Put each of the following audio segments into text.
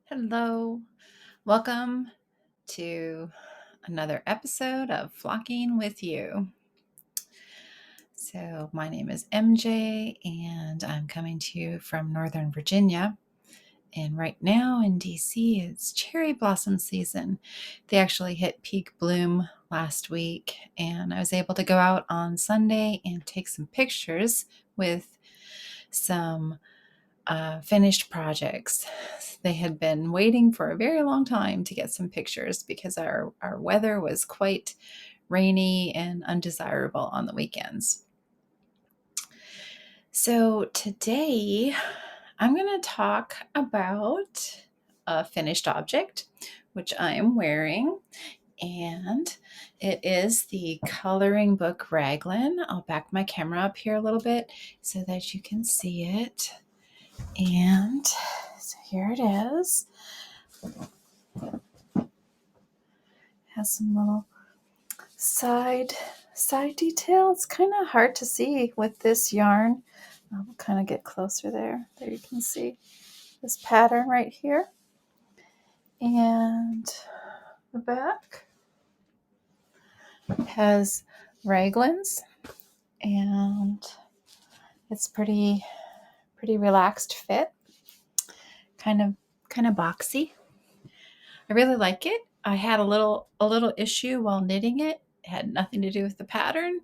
Hello, welcome to another episode of Flocking with You. So, my name is MJ, and I'm coming to you from Northern Virginia. And right now in DC, it's cherry blossom season. They actually hit peak bloom last week, and I was able to go out on Sunday and take some pictures with some finished projects. They had been waiting for a very long time to get some pictures because our weather was quite rainy and undesirable on the weekends. So today I'm going to talk about a finished object, which I'm wearing, and it is the coloring book Raglan. I'll back my camera up here a little bit so that you can see it. And so here it is. Has some little side detail. It's kind of hard to see with this yarn. I'll kind of get closer there. There you can see this pattern right here. And the back has raglans, and it's pretty relaxed fit. Kind of boxy. I really like it. I had a little issue while knitting it. It had nothing to do with the pattern,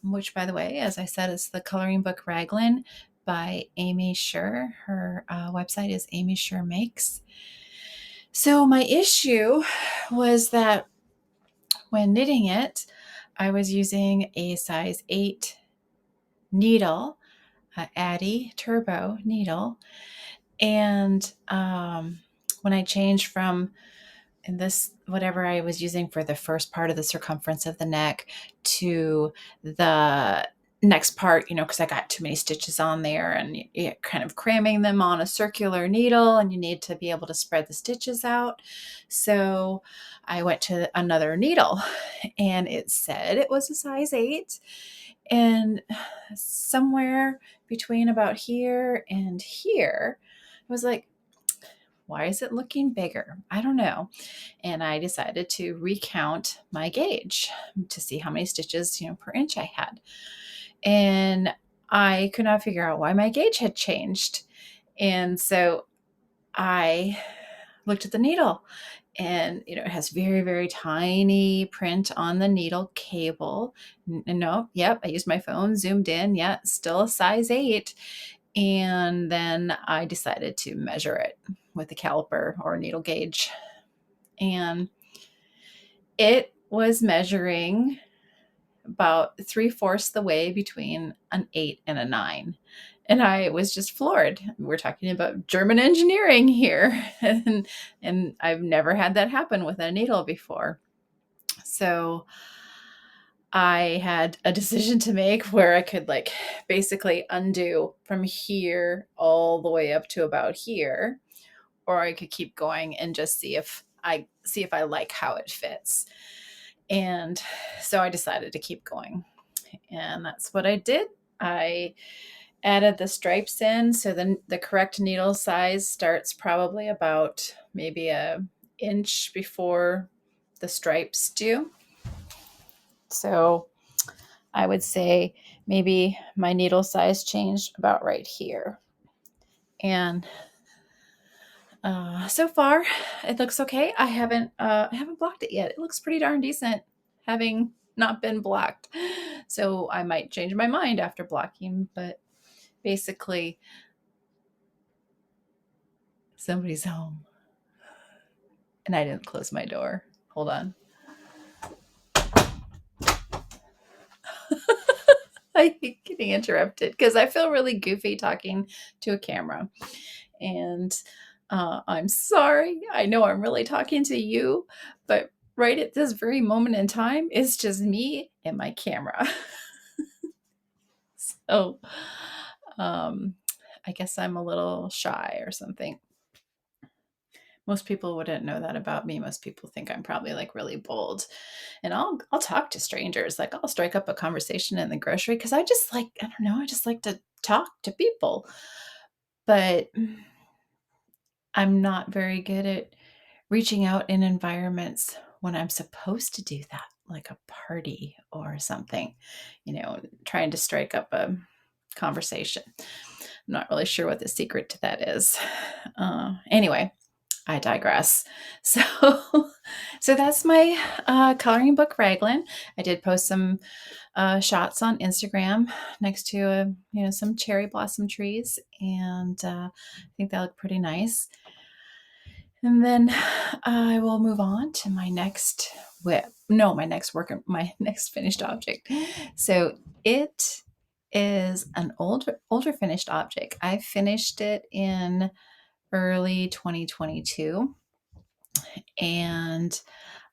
which, by the way, as I said, is the coloring book Raglan by Aimee Sher. Her website is Aimee Sher Makes. So my issue was that when knitting it, I was using a size 8 needle, Addy Turbo needle, and when I changed from this whatever I was using for the first part of the circumference of the neck to the next part, because I got too many stitches on there, and you're kind of cramming them on a circular needle, and you need to be able to spread the stitches out. So I went to another needle, and it said it was a size 8, and somewhere between about here and here, I was like, why is it looking bigger? I don't know. And I decided to recount my gauge to see how many stitches, per inch I had. And I could not figure out why my gauge had changed. And so I looked at the needle, and it has very, very tiny print on the needle cable. No, yep, I used my phone, zoomed in, yeah, still a size 8. And then I decided to measure it with a caliper or needle gauge. And it was measuring about 3/4 the way between an 8 and a 9. And I was just floored. We're talking about German engineering here. and I've never had that happen with a needle before. So I had a decision to make where I could basically undo from here all the way up to about here, or I could keep going and just see if I like how it fits. And so I decided to keep going. And that's what I did. I added the stripes in. So then the correct needle size starts probably about maybe an inch before the stripes do. So I would say maybe my needle size changed about right here. And so far it looks okay. I haven't blocked it yet. It looks pretty darn decent, having not been blocked. So I might change my mind after blocking, but basically somebody's home. And I didn't close my door. Hold on. I keep getting interrupted because I feel really goofy talking to a camera. And I'm sorry. I know I'm really talking to you, but right at this very moment in time, it's just me and my camera. So I guess I'm a little shy or something. Most people wouldn't know that about me. Most people think I'm probably really bold. And I'll talk to strangers. I'll strike up a conversation in the grocery because I just I don't know, I just like to talk to people. But I'm not very good at reaching out in environments when I'm supposed to do that, like a party or something, trying to strike up a conversation. I'm not really sure what the secret to that is. Anyway, I digress. So, so that's my coloring book Raglan. I did post some shots on Instagram next to some cherry blossom trees, and I think they look pretty nice. And then I will move on to my next my next finished object. So it is an older finished object. I finished it in early 2022, and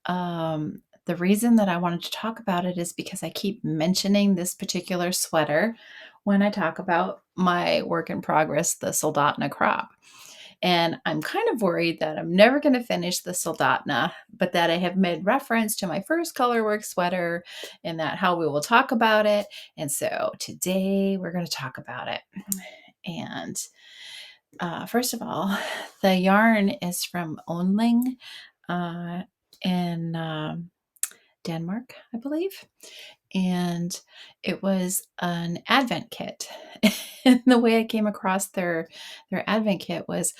the reason that I wanted to talk about it is because I keep mentioning this particular sweater when I talk about my work in progress, the Soldotna crop. And I'm kind of worried that I'm never going to finish the Soldotna, but that I have made reference to my first colorwork sweater and that how we will talk about it. And so today we're going to talk about it. And first of all, the yarn is from Önling in Denmark, I believe. And it was an advent kit. And the way I came across their advent kit was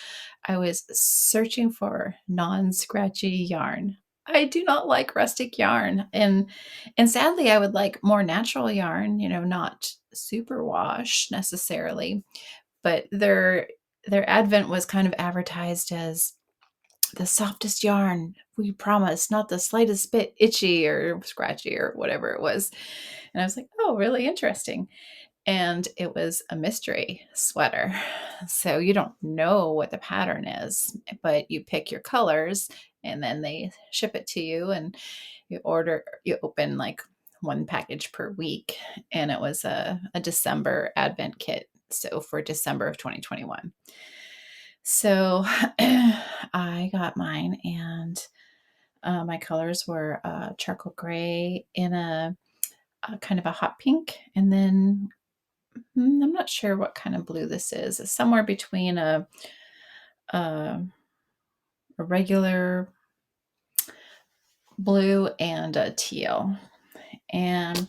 I was searching for non-scratchy yarn. I do not like rustic yarn, and sadly I would like more natural yarn, not superwash necessarily, but their advent was kind of advertised as the softest yarn, we promise, not the slightest bit itchy or scratchy or whatever it was. And I was like, oh, really interesting. And it was a mystery sweater. So you don't know what the pattern is, but you pick your colors and then they ship it to you, and you open like one package per week. And it was a December advent kit. So for December of 2021. So I got mine, and my colors were charcoal gray in a kind of a hot pink, and then I'm not sure what kind of blue this is. It's somewhere between a regular blue and a teal. And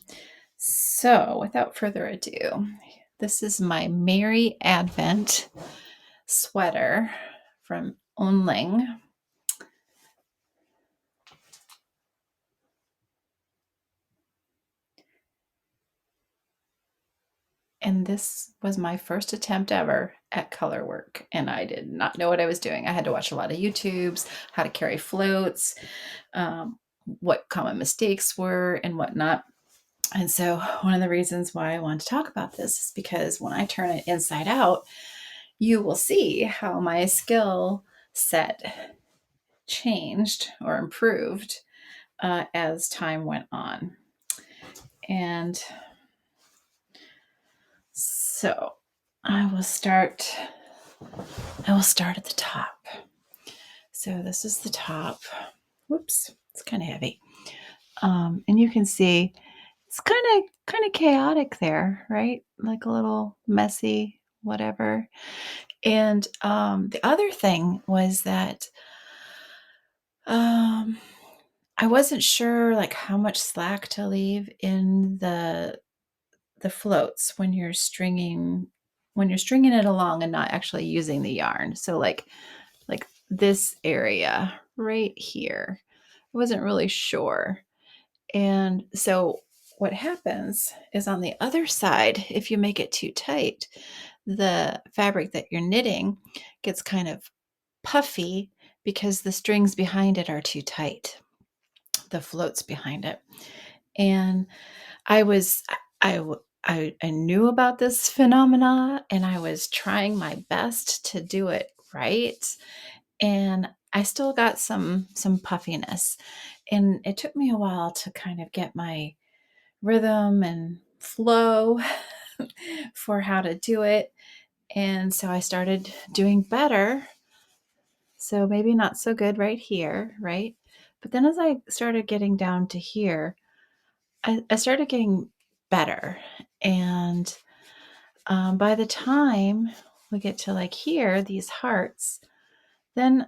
so without further ado, this is my Merry Advent sweater from Önling. And this was my first attempt ever at color work, and I did not know what I was doing. I had to watch a lot of YouTubes, how to carry floats, what common mistakes were and whatnot. And so one of the reasons why I want to talk about this is because when I turn it inside out, you will see how my skill set changed or improved as time went on. And so I will start at the top. So this is the top. Whoops, it's kind of heavy. And you can see it's kind of chaotic there, right? Like a little messy, whatever. And the other thing was that I wasn't sure like how much slack to leave in the floats when you're stringing it along and not actually using the yarn. So like this area right here, I wasn't really sure. And so what happens is on the other side, if you make it too tight, the fabric that you're knitting gets kind of puffy because the strings behind it are too tight, the floats behind it. And I knew about this phenomena, and I was trying my best to do it right. And I still got some puffiness. And it took me a while to kind of get my rhythm and flow for how to do it. And so I started doing better. So maybe not so good right here, right? But then as I started getting down to here, I started getting better. And by the time we get to like here, these hearts, then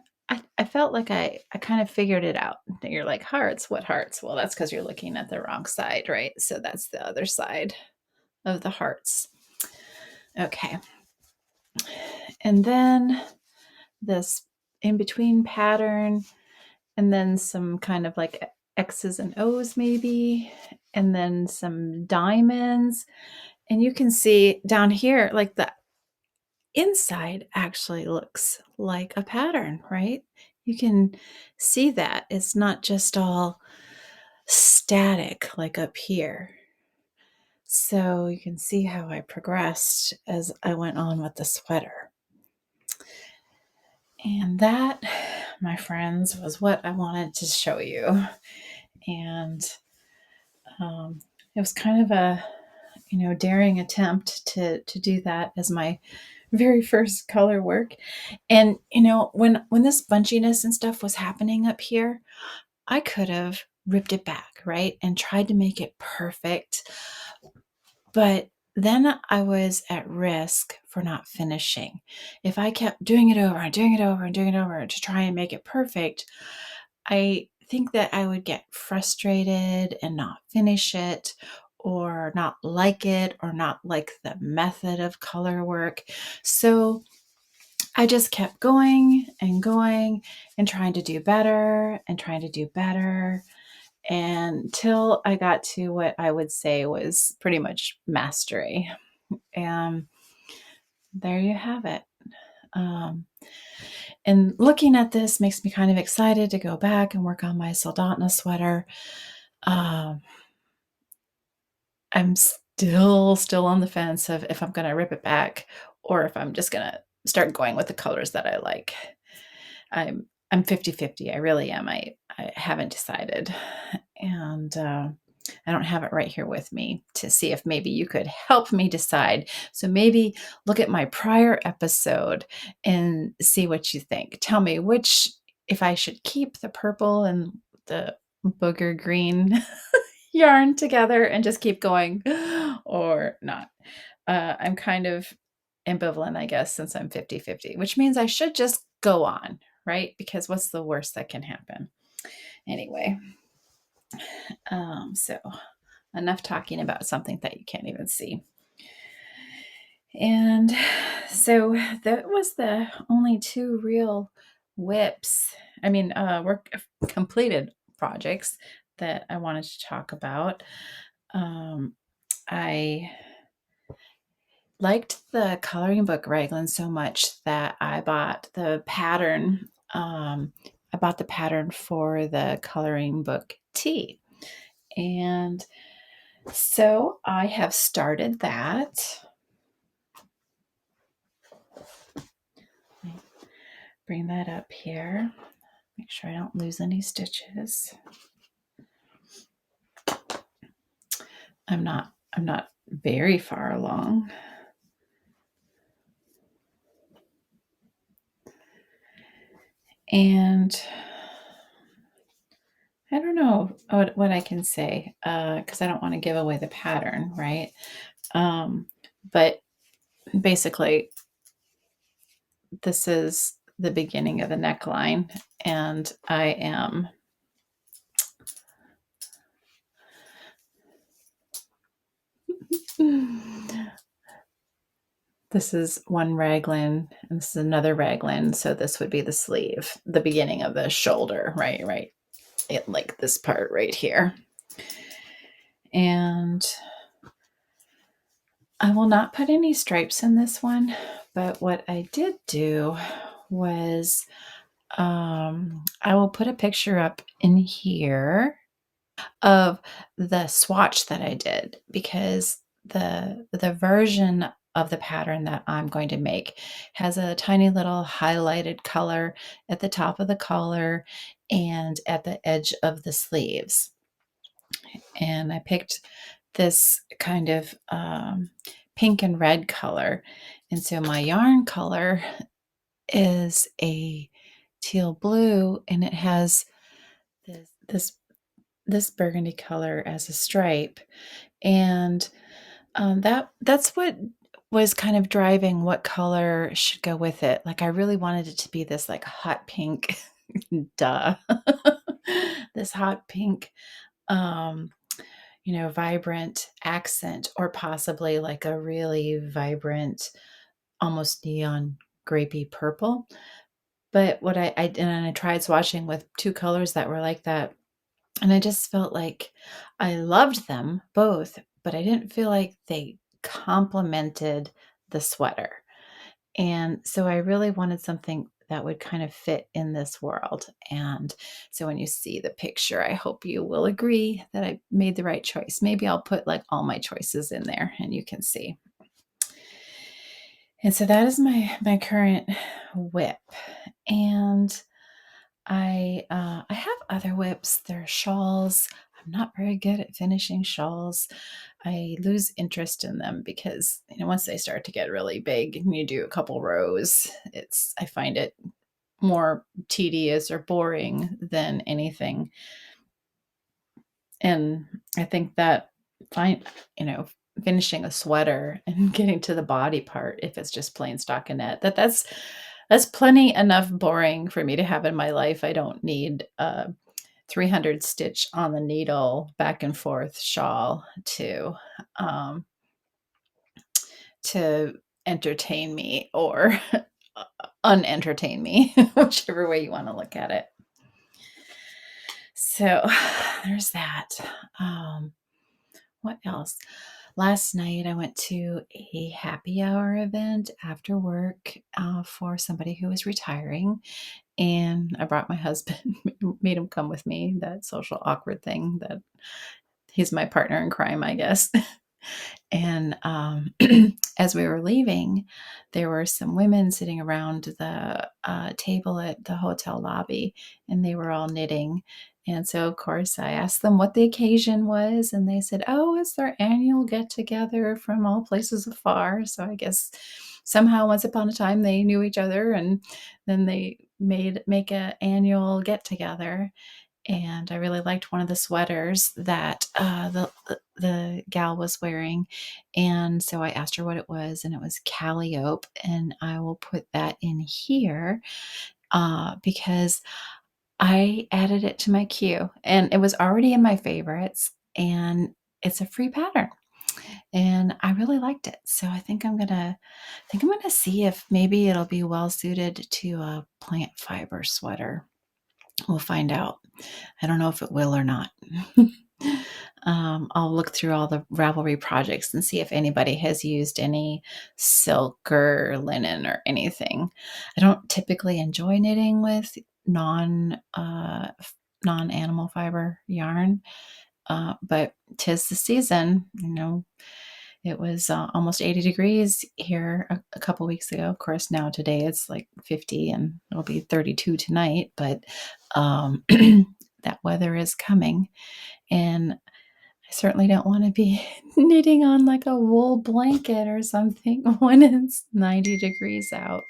I felt like I kind of figured it out. You're like, hearts, what hearts? Well, that's because you're looking at the wrong side, right? So that's the other side of the hearts. Okay. And then this in between pattern, and then some kind of like X's and O's maybe, and then some diamonds. And you can see down here, like the inside actually looks like a pattern, right? You can see that it's not just all static like up here. So you can see how I progressed as I went on with the sweater. And that, my friends, was what I wanted to show you. And it was kind of a, daring attempt to do that as my very first color work. And when this bunchiness and stuff was happening up here, I could have ripped it back, right, and tried to make it perfect. But then I was at risk for not finishing. If I kept doing it over and doing it over and doing it over to try and make it perfect, I think that I would get frustrated and not finish it, or not like it, or not like the method of color work. So I just kept going and going and trying to do better and trying to do better until I got to what I would say was pretty much mastery. And there you have it. And looking at this makes me kind of excited to go back and work on my Soldotna sweater. I'm still on the fence of if I'm going to rip it back or if I'm just going to start going with the colors that I like. I'm 50-50. I really am. I haven't decided. And I don't have it right here with me to see if maybe you could help me decide. So maybe look at my prior episode and see what you think. Tell me if I should keep the purple and the booger green yarn together and just keep going or not. I'm kind of ambivalent, I guess, since I'm 50-50, which means I should just go on, right? Because what's the worst that can happen? Anyway, so enough talking about something that you can't even see. And so that was the only two real work completed projects that I wanted to talk about. I liked the coloring book Raglan so much that I bought the pattern. I bought the pattern for the coloring book tea. And so I have started that. Bring that up here. Make sure I don't lose any stitches. I'm not very far along. And I don't know what I can say because I don't want to give away the pattern, right? But basically, this is the beginning of the neckline, and I am this is one raglan, and this is another raglan, so this would be the sleeve, the beginning of the shoulder, right? Like this part right here. And I will not put any stripes in this one, but what I did do was I will put a picture up in here of the swatch that I did, because the version of the pattern that I'm going to make has a tiny little highlighted color at the top of the collar and at the edge of the sleeves. And I picked this kind of pink and red color. And so my yarn color is a teal blue, and it has this burgundy color as a stripe. And that's what was kind of driving what color should go with it. Like I really wanted it to be this like hot pink, duh, this hot pink, um, vibrant accent, or possibly like a really vibrant, almost neon grapey purple. But what I did, and I tried swatching with two colors that were like that, and I just felt like I loved them both, but I didn't feel like they complemented the sweater. And so I really wanted something that would kind of fit in this world. And so when you see the picture, I hope you will agree that I made the right choice. Maybe I'll put like all my choices in there and you can see. And so that is my current whip. And I have other whips. They're shawls. I'm not very good at finishing shawls. I lose interest in them because once they start to get really big and you do a couple rows, I find it more tedious or boring than anything. And I think that finishing a sweater and getting to the body part, if it's just plain stockinette, that's plenty enough boring for me to have in my life. I don't need a 300 stitch on the needle back and forth shawl to entertain me or unentertain me, whichever way you want to look at it. So there's that. What else? Last night I went to a happy hour event after work for somebody who was retiring. And I brought my husband, made him come with me, that social awkward thing that he's my partner in crime, I guess. And as we were leaving, there were some women sitting around the table at the hotel lobby, and they were all knitting. And so, of course, I asked them what the occasion was, and they said, "Oh, it's their annual get-together from all places afar." So I guess somehow, once upon a time, they knew each other, and then they make an annual get-together. And I really liked one of the sweaters that the gal was wearing. And so I asked her what it was, and it was Calliope. And I will put that in here because I added it to my queue, and it was already in my favorites, and it's a free pattern. And I really liked it. So I think I'm gonna see if maybe it'll be well suited to a plant fiber sweater. We'll find out. I don't know if it will or not. I'll look through all the Ravelry projects and see if anybody has used any silk or linen or anything. I don't typically enjoy knitting with non-animal fiber yarn, but 'tis the season. It was almost 80 degrees here a couple weeks ago. Of course, now today it's like 50 and it'll be 32 tonight, but that weather is coming. And I certainly don't want to be knitting on like a wool blanket or something when it's 90 degrees out.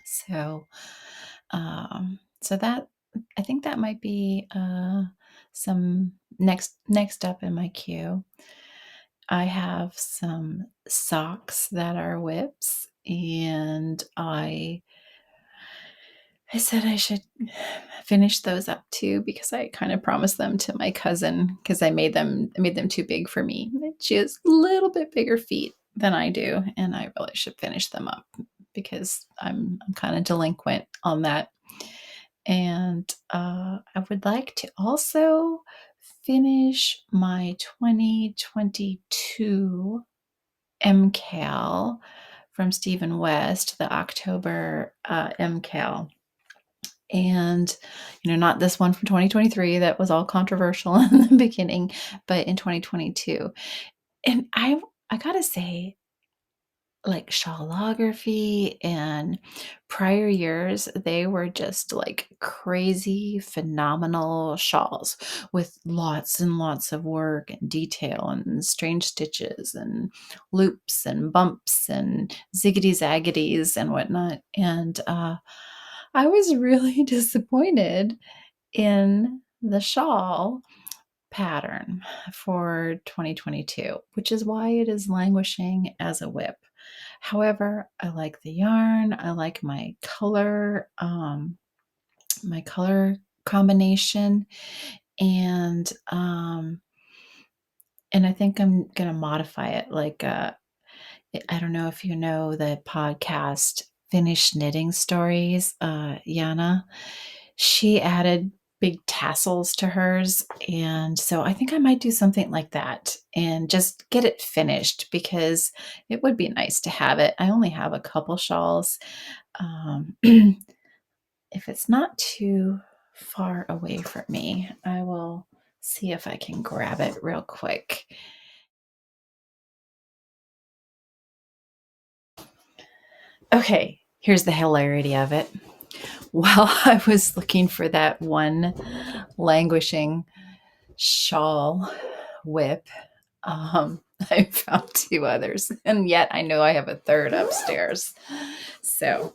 So, that I think that might be some next up in my queue. I have some socks that are whips, and I said I should finish those up too because I kind of promised them to my cousin because I made them too big for me. She has a little bit bigger feet than I do, and I really should finish them up because I'm kind of delinquent on that. And I would like to also finish my 2022 MKAL from Stephen West, the October MKAL. And, not this one from 2023 that was all controversial in the beginning, but in 2022. And I gotta say, like shawlography and prior years, they were just like crazy, phenomenal shawls with lots and lots of work and detail and strange stitches and loops and bumps and ziggity zaggities and whatnot. And I was really disappointed in the shawl pattern for 2022, which is why it is languishing as a whip. However, I like the yarn. I like my color combination, and I think I'm gonna modify it. Like, I don't know if you know the podcast Finnish Knitting Stories. Yana, she added big tassels to hers, and so I think I might do something like that and just get it finished because it would be nice to have it. I only have a couple shawls. If it's not too far away from me, I will see if I can grab it real quick. Okay, here's the hilarity of it. While I was looking for that one languishing shawl whip, I found two others, and yet I know I have a third upstairs. So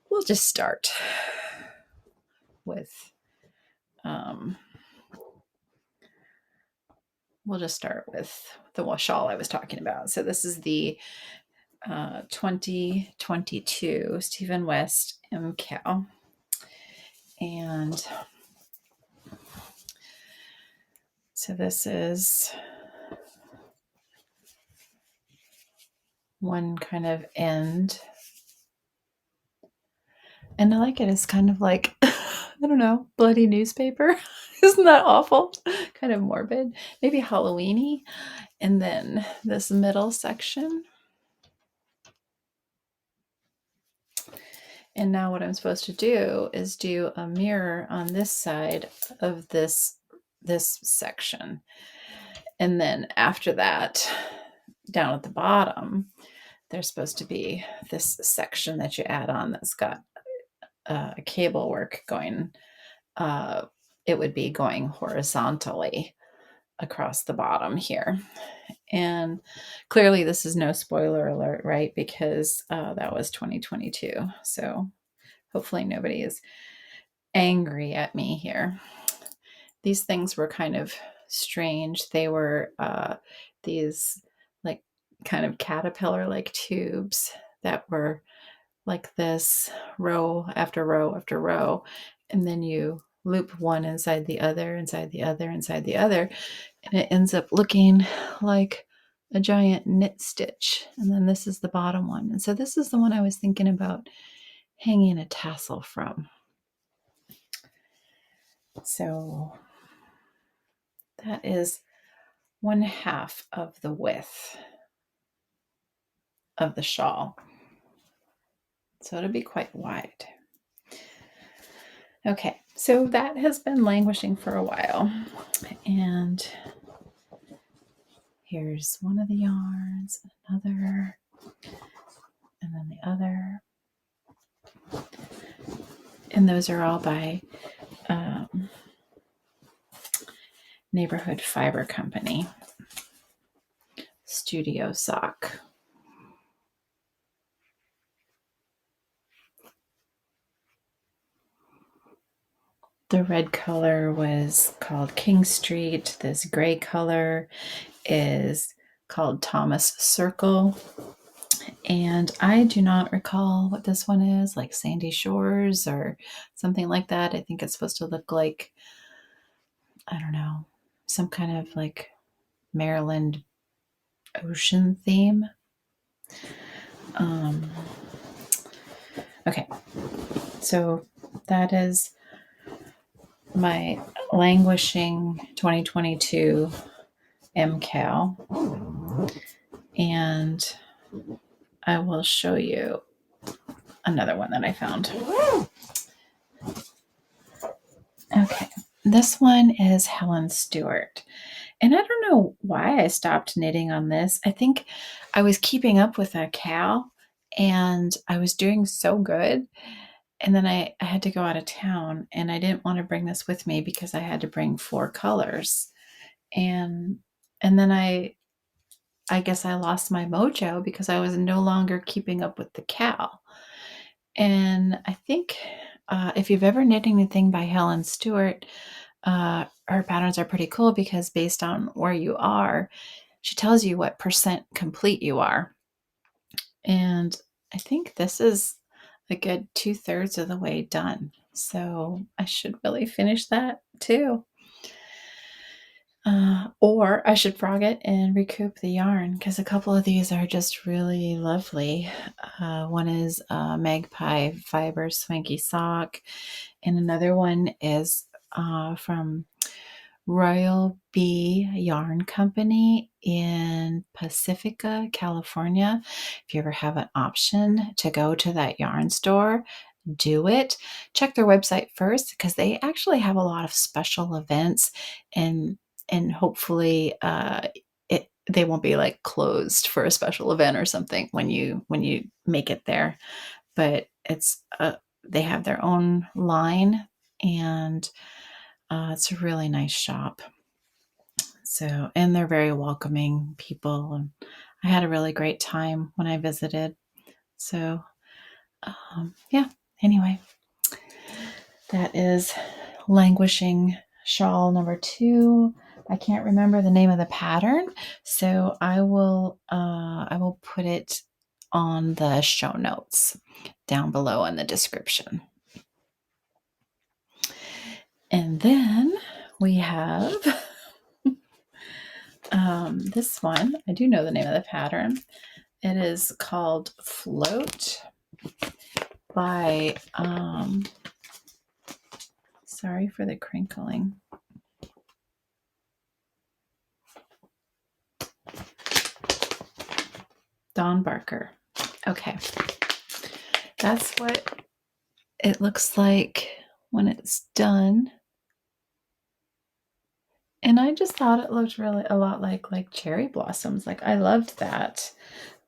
we'll just start with the shawl I was talking about. So this is the 2022 Stephen West MKAL, and so this is one kind of end, and I like it. It's kind of like I don't know, bloody newspaper. Isn't that awful? Kind of morbid, maybe Halloweeny. And then this middle section. And now what I'm supposed to do is do a mirror on this side of this section. And then after that, down at the bottom, there's supposed to be this section that you add on that's got a cable work going. It would be going horizontally across the bottom here. And clearly this is no spoiler alert, right? Because that was 2022. So hopefully nobody is angry at me here. These things were kind of strange. They were these like kind of caterpillar like tubes that were like this, row after row after row, and then you loop one inside the other, inside the other, inside the other, and it ends up looking like a giant knit stitch. And then this is the bottom one. And so this is the one I was thinking about hanging a tassel from. So that is 1/2 of the width of the shawl. So it'll be quite wide. Okay, so that has been languishing for a while. And here's one of the yarns, another, and then the other. And those are all by Neighborhood Fiber Company, Studio Sock. The red color was called King Street. This gray color is called Thomas Circle. And I do not recall what this one is, like Sandy Shores or something like that. I think it's supposed to look like, I don't know, some kind of like Maryland ocean theme. Okay, so that is my languishing 2022 MKAL, and I will show you another one that I found. Okay, this one is Helen Stewart. And I don't know why I stopped knitting on this. I think I was keeping up with a KAL and I was doing so good. And then I had to go out of town and I didn't want to bring this with me because I had to bring 4 colors. And then I guess I lost my mojo because I was no longer keeping up with the KAL. And I think if you've ever knit anything by Helen Stewart, her patterns are pretty cool because based on where you are, she tells you what % complete you are. And I think this is a good 2/3 of the way done. So I should really finish that too. Or I should frog it and recoup the yarn, because a couple of these are just really lovely. One is Magpie Fiber Swanky Sock, and another one is from Royal Bee Yarn Company in Pacifica, California. If you ever have an option to go to that yarn store, do it. Check their website first, because they actually have a lot of special events, and hopefully they won't be like closed for a special event or something when you make it there. But it's they have their own line, and it's a really nice shop. So, and they're very welcoming people, and I had a really great time when I visited. So, yeah. Anyway, that is Languishing Shawl number 2. I can't remember the name of the pattern, so I will put it on the show notes down below in the description. And then we have this one. I do know the name of the pattern. It is called Float by, sorry for the crinkling. Dawn Barker. Okay. That's what it looks like when it's done. And I just thought it looked really a lot like cherry blossoms. Like, I loved that.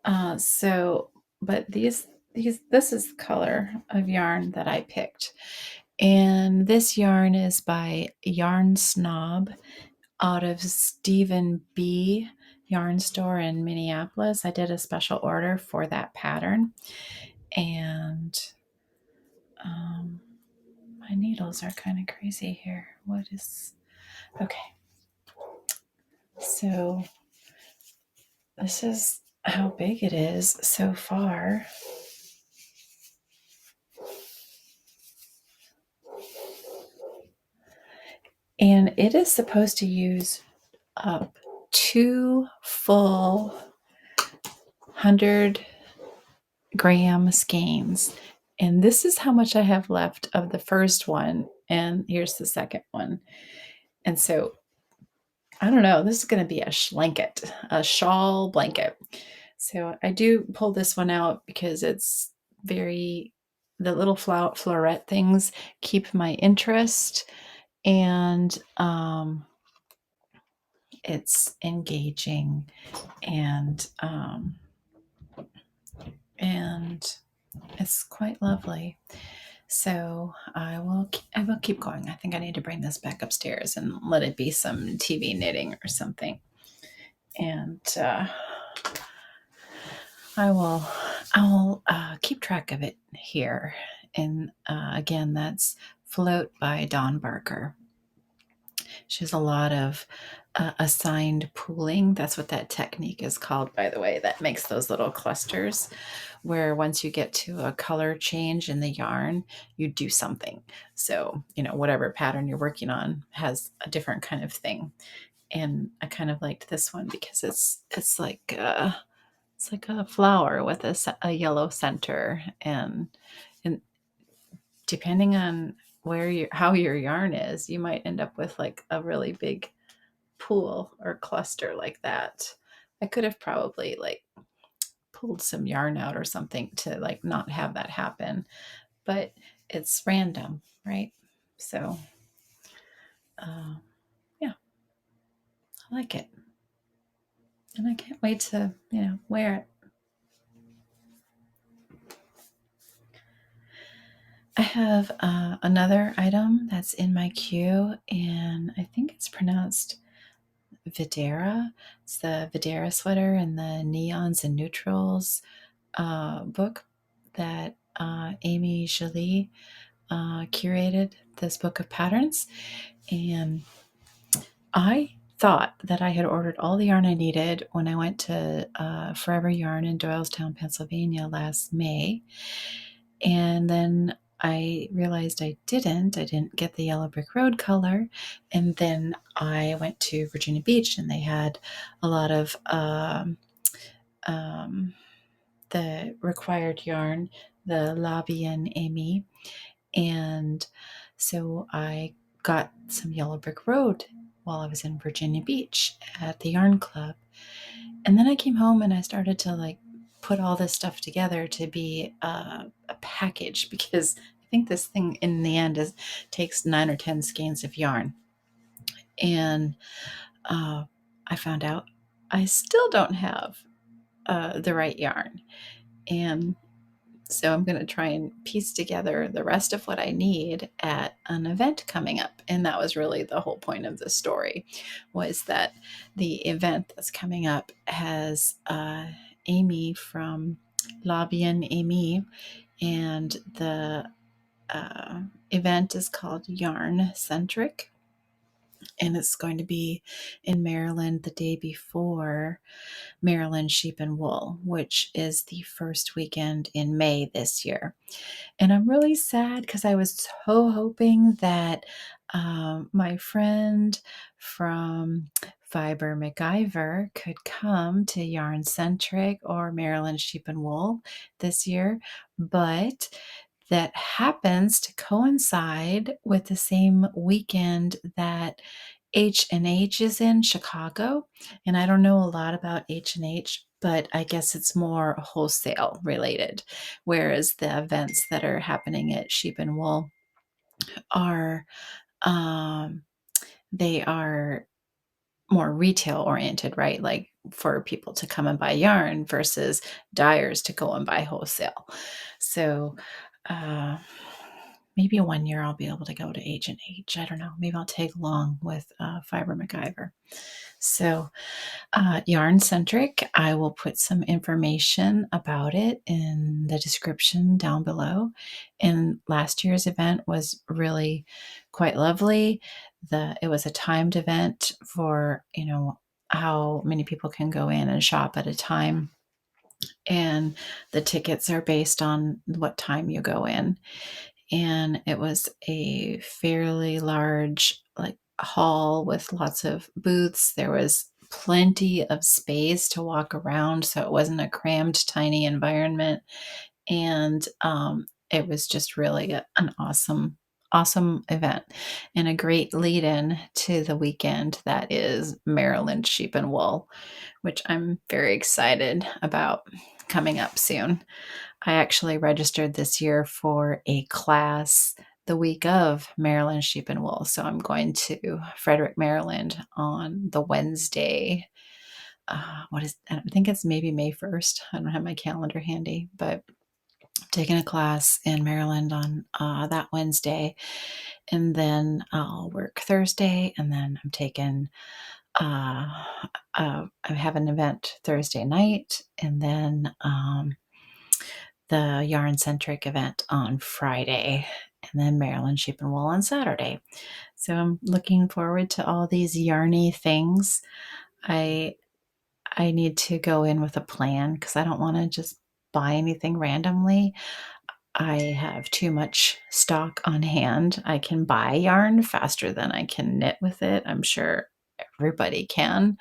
But this is the color of yarn that I picked. And this yarn is by Yarnsnob out of StevenBe yarn store in Minneapolis. I did a special order for that pattern. And my needles are kind of crazy here. What is... Okay. So this is how big it is so far. And it is supposed to use up 2 full 100-gram skeins. And this is how much I have left of the first one. And here's the second one. And so, I don't know, this is going to be a schlanket, a shawl blanket. So I do pull this one out because it's the little floret things keep my interest, and it's engaging, and it's quite lovely. So I will keep going. I think I need to bring this back upstairs and let it be some TV knitting or something. And I'll keep track of it here. And again, that's Float by Dawn Barker. She has a lot of assigned pooling. That's what that technique is called, by the way, that makes those little clusters, where once you get to a color change in the yarn, you do something. So, whatever pattern you're working on has a different kind of thing. And I kind of liked this one because it's like a flower with a yellow center, and depending on how your yarn is, you might end up with like a really big pool or cluster like that. I could have probably like pulled some yarn out or something to like not have that happen, but it's random, right? So yeah, I like it, and I can't wait to wear it. I have another item that's in my queue, and I think it's pronounced Videira. It's the Videira sweater and the neons and neutrals book that Aimee curated this book of patterns. And I thought that I had ordered all the yarn I needed when I went to Forever Yarn in Doylestown, Pennsylvania last May. And then I realized I didn't get the Yellow Brick Road color. And then I went to Virginia Beach and they had a lot of the required yarn, the Labi and Aimee. And so I got some Yellow Brick Road while I was in Virginia Beach at the Yarn Club. And then I came home and I started to put all this stuff together to be a package, because I think this thing in the end takes 9 or 10 skeins of yarn. And I found out I still don't have the right yarn. And so I'm going to try and piece together the rest of what I need at an event coming up. And that was really the whole point of the story, was that the event that's coming up has Aimee from Labi and Aimee, and the event is called Yarn Centric, and it's going to be in Maryland the day before Maryland Sheep and Wool, which is the first weekend in May this year. And I'm really sad because I was so hoping that my friend from Fiber MacGyver could come to Yarn Centric or Maryland Sheep and Wool this year, but that happens to coincide with the same weekend that H&H is in Chicago. And I don't know a lot about H&H, but I guess it's more wholesale related, whereas the events that are happening at Sheep and Wool are they are more retail oriented, right? Like for people to come and buy yarn versus dyers to go and buy wholesale. So maybe 1 year I'll be able to go to H&H. I don't know. Maybe I'll tag along with Fiber MacGyver. So Yarn Centric, I will put some information about it in the description down below. And last year's event was really quite lovely. It was a timed event for, how many people can go in and shop at a time. And the tickets are based on what time you go in. And it was a fairly large hall with lots of booths. There was plenty of space to walk around, so it wasn't a crammed, tiny environment. And it was just really an awesome event and a great lead-in to the weekend that is Maryland Sheep and Wool, which I'm very excited about coming up soon. I actually registered this year for a class the week of Maryland Sheep and Wool. So I'm going to Frederick, Maryland on the Wednesday. I think it's maybe May 1st. I don't have my calendar handy, but I'm taking a class in Maryland on that Wednesday. And then I'll work Thursday. And then I'm taking, I have an event Thursday night. And then the Yarn Centric event on Friday, and then Maryland Sheep and Wool on Saturday. So I'm looking forward to all these yarny things. I need to go in with a plan because I don't want to just buy anything randomly. I have too much stock on hand. I can buy yarn faster than I can knit with it. I'm sure everybody can.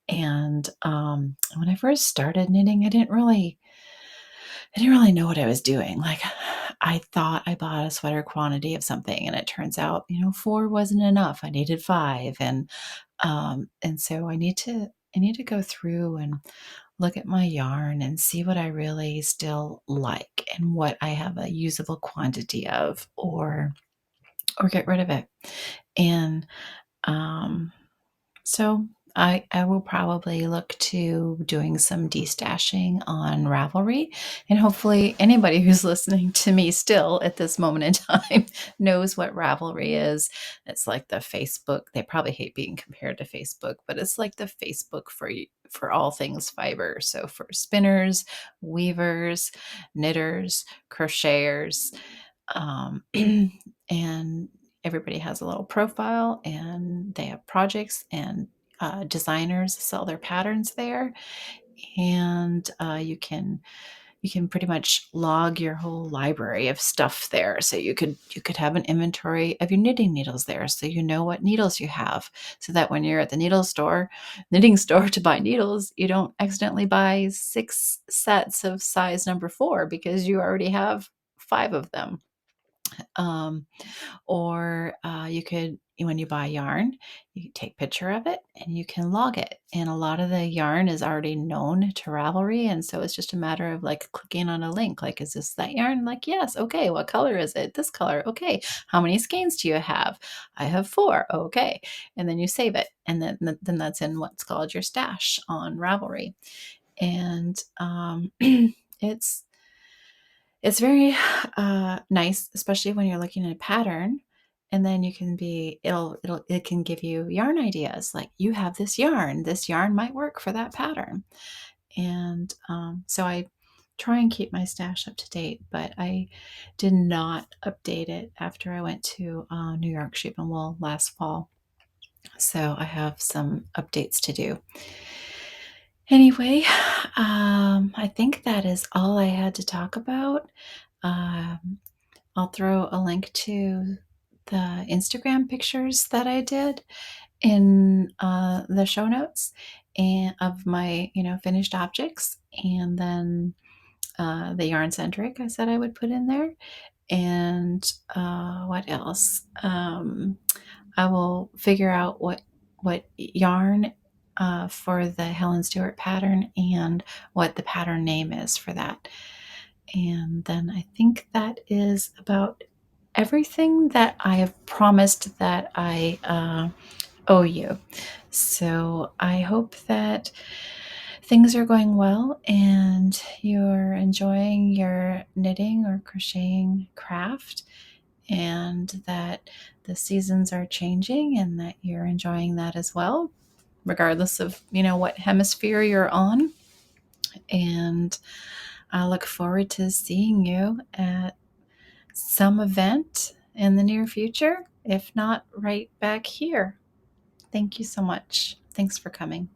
And when I first started knitting, I didn't really know what I was doing. I thought I bought a sweater quantity of something, and it turns out, 4 wasn't enough. I needed 5, and so I need to go through and look at my yarn and see what I really still like and what I have a usable quantity of, or get rid of it. And so I will probably look to doing some destashing on Ravelry, and hopefully anybody who's listening to me still at this moment in time knows what Ravelry is. It's like the Facebook. They probably hate being compared to Facebook, but it's like the Facebook for all things fiber. So for spinners, weavers, knitters, crocheters, and everybody has a little profile and they have projects, and designers sell their patterns there, and you can pretty much log your whole library of stuff there. So you could have an inventory of your knitting needles there, so you know what needles you have, so that when you're at the knitting store to buy needles, you don't accidentally buy 6 sets of size number 4 because you already have 5 of them. Um, or you could, when you buy yarn, you can take a picture of it and you can log it. And a lot of the yarn is already known to Ravelry. And so it's just a matter of like clicking on a link. Like, is this that yarn? Like, yes. Okay. What color is it? This color. Okay. How many skeins do you have? I have 4. Okay. And then you save it. And then that's in what's called your stash on Ravelry. And it's very nice, especially when you're looking at a pattern, and then you can it can give you yarn ideas. Like, you have this yarn might work for that pattern. And so I try and keep my stash up to date, but I did not update it after I went to New York Sheep and Wool last fall. So I have some updates to do. Anyway, I think that is all I had to talk about. I'll throw a link to the Instagram pictures that I did in the show notes, and of my, finished objects, and then the yarn centric I said I would put in there. And what else? I will figure out what yarn for the Helen Stewart pattern and what the pattern name is for that. And then I think that is about everything that I have promised that I owe you. So I hope that things are going well and you're enjoying your knitting or crocheting craft, and that the seasons are changing and that you're enjoying that as well, regardless of, what hemisphere you're on. And I look forward to seeing you at some event in the near future, if not right back here. Thank you so much. Thanks for coming.